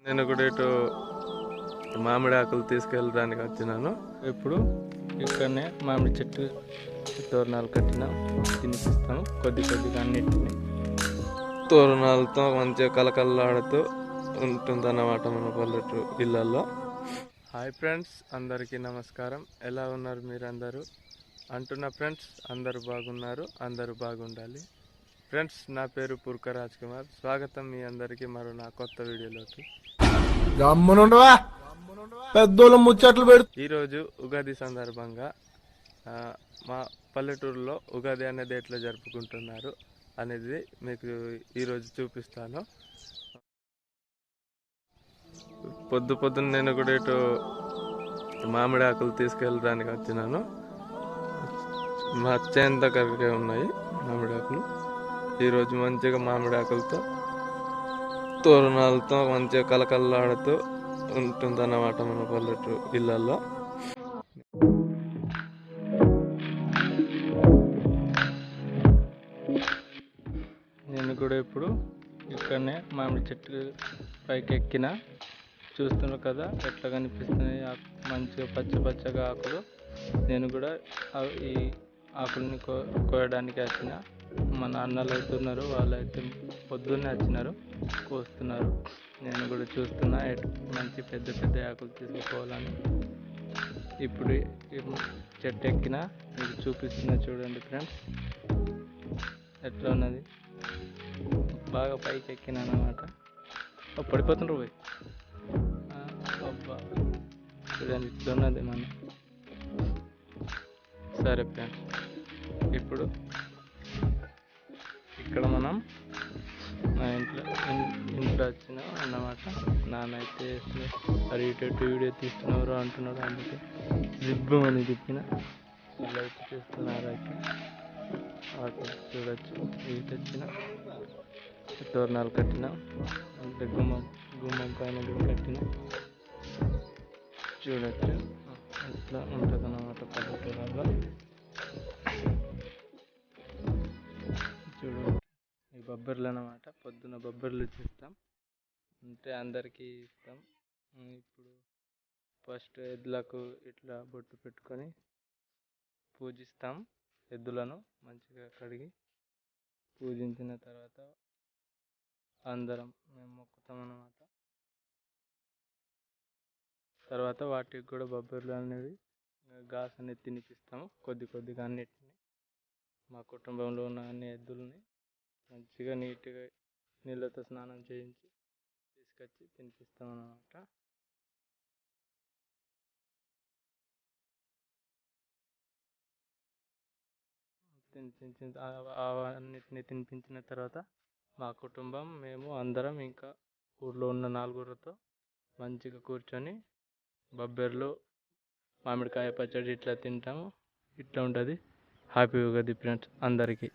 నేను కూడా ఇటు మామిడి ఆకులు తీసుకెళ్ళడానికి వచ్చినాను. ఇప్పుడు ఇక్కడనే మామిడి చెట్టు తోరణాలు కట్టిన తినిపిస్తాము కొద్ది కొద్దిగా అన్నిటిని. తోరణాలతో మంచిగా కలకల్లాడుతూ ఉంటుందన్నమాట మన పల్లెటూరు ఇళ్ళల్లో. హాయ్ ఫ్రెండ్స్, అందరికీ నమస్కారం. ఎలా ఉన్నారు మీరందరూ? అంటున్న ఫ్రెండ్స్, అందరూ బాగున్నారు, అందరూ బాగుండాలి. ఫ్రెండ్స్, నా పేరు పుర్క రాజ్ కుమార్. స్వాగతం మీ అందరికీ మరో నా కొత్త వీడియోలోకి. పెద్దోళ్ళు ముచ్చట్లు పెడు. ఈరోజు ఉగాది సందర్భంగా మా పల్లెటూరులో ఉగాది అనేది ఎట్లా జరుపుకుంటున్నారు అనేది మీకు ఈరోజు చూపిస్తాను. పొద్దున్న నేను కూడా ఇటు మామిడి ఆకులు తీసుకెళ్ళడానికి వచ్చినాను. మా చేను దగ్గరకే ఉన్నాయి మామిడి ఆకులు. ఈరోజు మంచిగా మామిడి ఆకులతో తోరణాలతో మంచిగా కలకల్లాడుతూ ఉంటుందన్నమాట మన పల్లెటూరు ఇళ్ళల్లో. నేను కూడా ఇప్పుడు ఇక్కడనే మామిడి చెట్టు పైకి ఎక్కిన. చూస్తున్నారు కదా ఎట్లా కనిపిస్తున్నాయి మంచిగా పచ్చగా ఆకులు. నేను కూడా ఈ ఆకుల్ని కోయడానికి వచ్చిన. మన అన్నలు అవుతున్నారు, వాళ్ళైతే పొద్దున్నే వచ్చినారు, కోస్తున్నారు. నేను కూడా చూస్తున్నా మంచి పెద్ద ఆకులు తీసుకుపోవాలని. ఇప్పుడు చెట్టు ఎక్కిన మీకు చూపిస్తున్నా చూడండి ఫ్రెండ్స్, ఎట్లా ఉన్నది. బాగా పైకి ఎక్కిన అన్నమాట. పడిపోతుండ్రు పోయి. అబ్బా చూడండి ఇట్లా ఉన్నది మన. సరే ఫ్రెండ్స్, ఇప్పుడు ఇక్కడ మనం మా ఇంట్లో వచ్చిన అన్నమాట. నాన్న అయితే మరి ఇటు వీడియో తీస్తున్నారు అంటున్నారు, అందుకే జిబ్బమని తిప్పిన. ఇలా అయితే చేస్తున్నారు. అయితే చూడొచ్చు, ఇటు వచ్చిన తోరణాలు కట్టిన, అంటే గుమ్మం పైన కట్టిన. చూడొచ్చు ఇట్లా ఉంటుంది అన్నమాట పల్లెటూరులో. చూడండి, ఈ బొబ్బర్లు అన్నమాట. పొద్దున బొబ్బర్లు చేస్తాం, అంటే అందరికీ ఇస్తాం. ఇప్పుడు ఫస్ట్ ఎద్దులకు ఇట్లా బొట్టు పెట్టుకొని పూజిస్తాం. ఎద్దులను మంచిగా కడిగి పూజించిన తర్వాత అందరం మేము మొక్కుతాం అన్నమాట. తర్వాత వాటికి కూడా బొబ్బర్లు అనేవి ఘాస్ అనేది తినిపిస్తాము కొద్దిగా అన్నిటిని. మా కుటుంబంలో ఉన్న అన్ని ఎద్దుల్ని మంచిగా నీట్గా నీళ్ళతో స్నానం చేయించి తీసుకొచ్చి తినిపిస్తాం అన్నమాట. అన్నిటిని తినిపించిన తర్వాత మా కుటుంబం, మేము అందరం, ఇంకా ఊళ్ళో ఉన్న 4గురితో మంచిగా కూర్చొని బొబ్బర్లు, మామిడికాయ పచ్చడి ఇట్లా తింటాము. ఇట్లా ఉంటుంది. హ్యాపీ ఉగాది ఫ్రెండ్స్ అందరికీ.